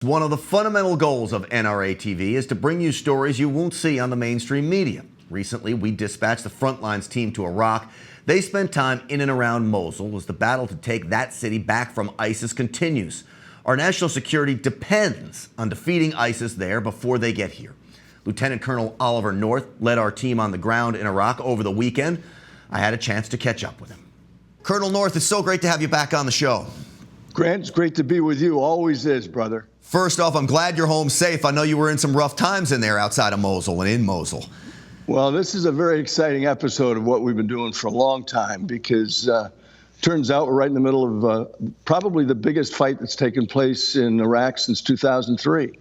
One of the fundamental goals of NRATV is to bring you stories you won't see on the mainstream media. Recently, we dispatched the Frontlines team to Iraq. They spent time in and around Mosul as the battle to take that city back from ISIS continues. Our national security depends on defeating ISIS there before they get here. Lieutenant Colonel Oliver North led our team on the ground in Iraq over the weekend. I had a chance to catch up with him. Colonel North, it's so great to have you back on the show. Grant, it's great to be with you. Always is, brother. First off, I'm glad you're home safe. I know you were in some rough times in there outside of Mosul and in Mosul. Well, this is a very exciting episode of what we've been doing for a long time because turns out we're right in the middle of probably the biggest fight that's taken place in Iraq since 2003.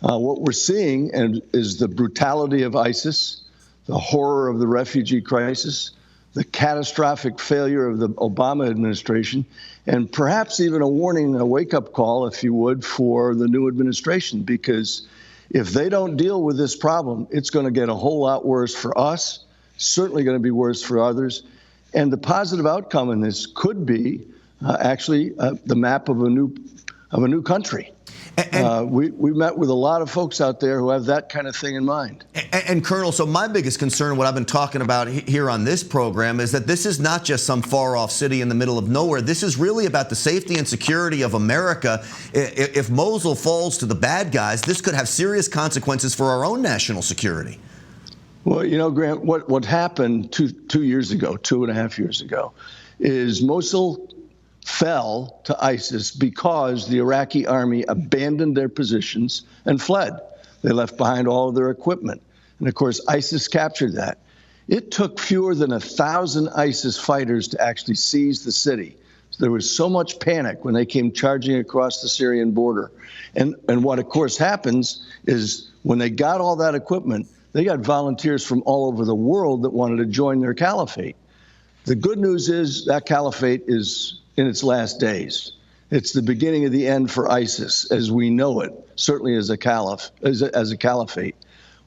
What we're seeing is the brutality of ISIS, the horror of the refugee crisis, the catastrophic failure of the Obama administration, and perhaps even a warning, a wake-up call, if you would, for the new administration, because if they don't deal with this problem, it's going to get a whole lot worse for us, certainly going to be worse for others. And the positive outcome in this could be actually the map of a new country. We met with a lot of folks out there who have that kind of thing in mind. And Colonel, so my biggest concern, what I've been talking about here on this program, is that this is not just some far-off city in the middle of nowhere. This is really about the safety and security of America. If Mosul falls to the bad guys, this could have serious consequences for our own national security. Well, you know, Grant, what happened 2 years ago, 2.5 years ago, is Mosul fell to ISIS because the Iraqi army abandoned their positions and fled. They left behind all of their equipment. And of course, ISIS captured that. It took fewer than 1,000 ISIS fighters to actually seize the city. So there was so much panic when they came charging across the Syrian border. And what, of course, happens is when they got all that equipment, they got volunteers from all over the world that wanted to join their caliphate. The good news is that caliphate is in its last days. It's the beginning of the end for ISIS as we know it, certainly as a caliphate.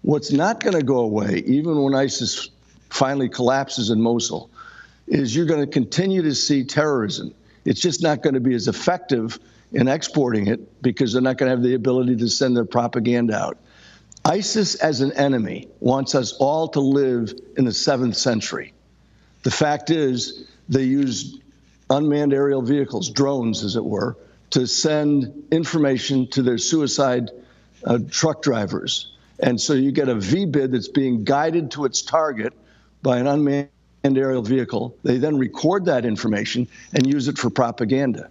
What's not going to go away, even when ISIS finally collapses in Mosul, is you're going to continue to see terrorism. It's just not going to be as effective in exporting it because they're not going to have the ability to send their propaganda out. ISIS as an enemy wants us all to live in the 7th century. The fact is they use unmanned aerial vehicles, drones, as it were, to send information to their suicide truck drivers. And so you get a V-bid that's being guided to its target by an unmanned aerial vehicle. They then record that information and use it for propaganda.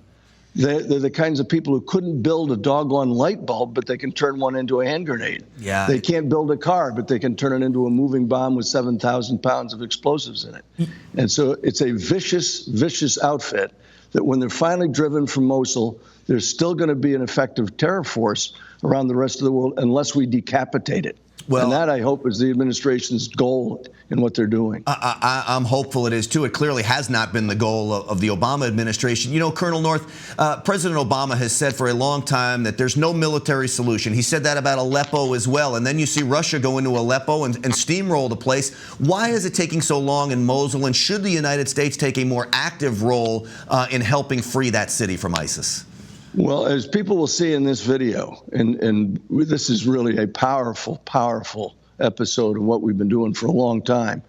They're the kinds of people who couldn't build a doggone light bulb, but they can turn one into a hand grenade. Yeah. They can't build a car, but they can turn it into a moving bomb with 7,000 pounds of explosives in it. And so it's a vicious, vicious outfit that when they're finally driven from Mosul, there's still going to be an effective terror force around the rest of the world unless we decapitate it. Well, and that, I hope, is the administration's goal in what they're doing. I'm hopeful it is, too. It clearly has not been the goal of the Obama administration. You know, Colonel North, President Obama has said for a long time that there's no military solution. He said that about Aleppo as well. And then you see Russia go into Aleppo and steamroll the place. Why is it taking so long in Mosul? And should the United States take a more active role in helping free that city from ISIS? Well, as people will see in this video, and this is really a powerful, powerful episode of what we've been doing for a long time,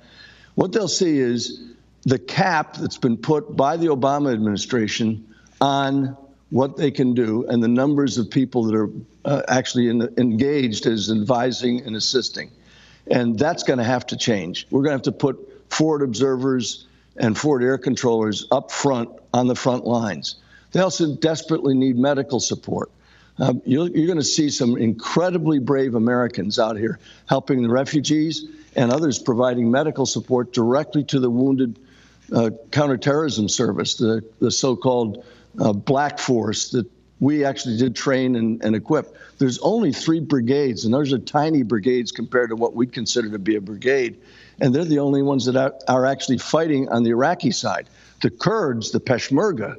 what they'll see is the cap that's been put by the Obama administration on what they can do and the numbers of people that are actually engaged as advising and assisting. And that's going to have to change. We're going to have to put forward observers and forward air controllers up front on the front lines. They also desperately need medical support. You're going to see some incredibly brave Americans out here helping the refugees and others providing medical support directly to the wounded counterterrorism service, the so-called Black Force that we actually did train and equip. There's only 3 brigades, and those are tiny brigades compared to what we'd consider to be a brigade. And they're the only ones that are actually fighting on the Iraqi side. The Kurds, the Peshmerga,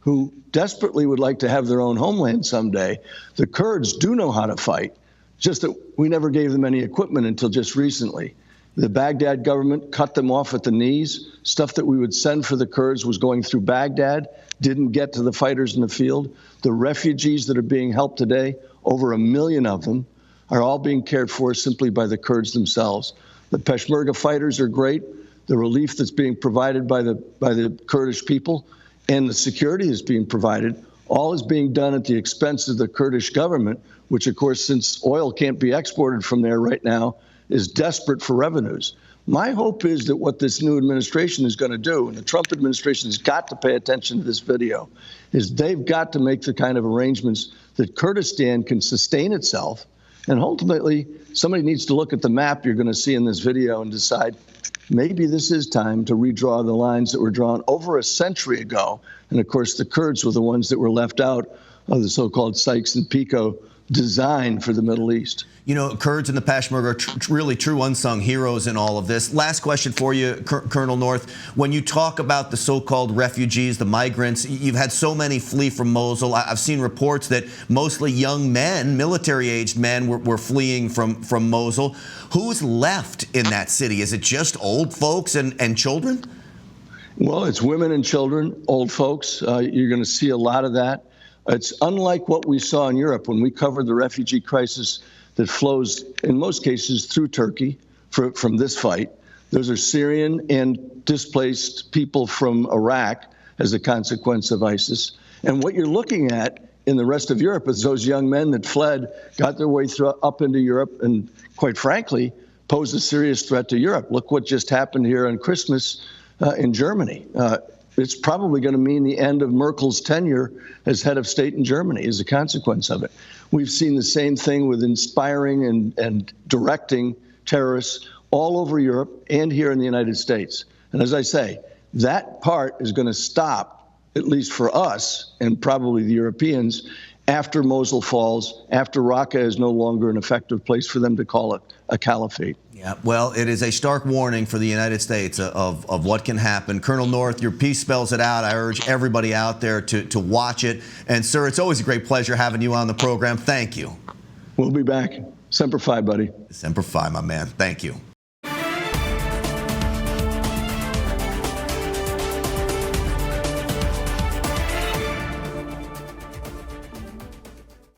who desperately would like to have their own homeland someday, the Kurds do know how to fight, just that we never gave them any equipment until just recently. The Baghdad government cut them off at the knees. Stuff that we would send for the Kurds was going through Baghdad, didn't get to the fighters in the field. The refugees that are being helped today over 1 million of them, are all being cared for simply by the Kurds themselves. The Peshmerga fighters are great. The relief that's being provided by the Kurdish people and the security that's being provided, all is being done at the expense of the Kurdish government, which, of course, since oil can't be exported from there right now, is desperate for revenues. My hope is that what this new administration is going to do, and the Trump administration has got to pay attention to this video, is they've got to make the kind of arrangements that Kurdistan can sustain itself. And ultimately, somebody needs to look at the map you're going to see in this video and decide, maybe this is time to redraw the lines that were drawn over a century ago. And of course, the Kurds were the ones that were left out of the so-called Sykes and Picot design for the Middle East. You know, Kurds and the Peshmerga are really true unsung heroes in all of this. Last question for you, Colonel North. When you talk about the so-called refugees, the migrants, you've had so many flee from Mosul. I've seen reports that mostly young men, military-aged men, were fleeing from Mosul. Who's left in that city? Is it just old folks and children? Well, it's women and children, old folks. You're going to see a lot of that. It's unlike what we saw in Europe when we covered the refugee crisis that flows, in most cases, through Turkey from this fight. Those are Syrian and displaced people from Iraq as a consequence of ISIS. And what you're looking at in the rest of Europe is those young men that fled, got their way up into Europe, and quite frankly, pose a serious threat to Europe. Look what just happened here on Christmas in Germany. It's probably going to mean the end of Merkel's tenure as head of state in Germany as a consequence of it. We've seen the same thing with inspiring and directing terrorists all over Europe and here in the United States. And as I say, that part is going to stop, at least for us and probably the Europeans, after Mosul falls, after Raqqa is no longer an effective place for them to call it a caliphate. Yeah, well, it is a stark warning for the United States of what can happen. Colonel North, your piece spells it out. I urge everybody out there to watch it. And, sir, it's always a great pleasure having you on the program. Thank you. We'll be back. Semper Fi, buddy. Semper Fi, my man. Thank you.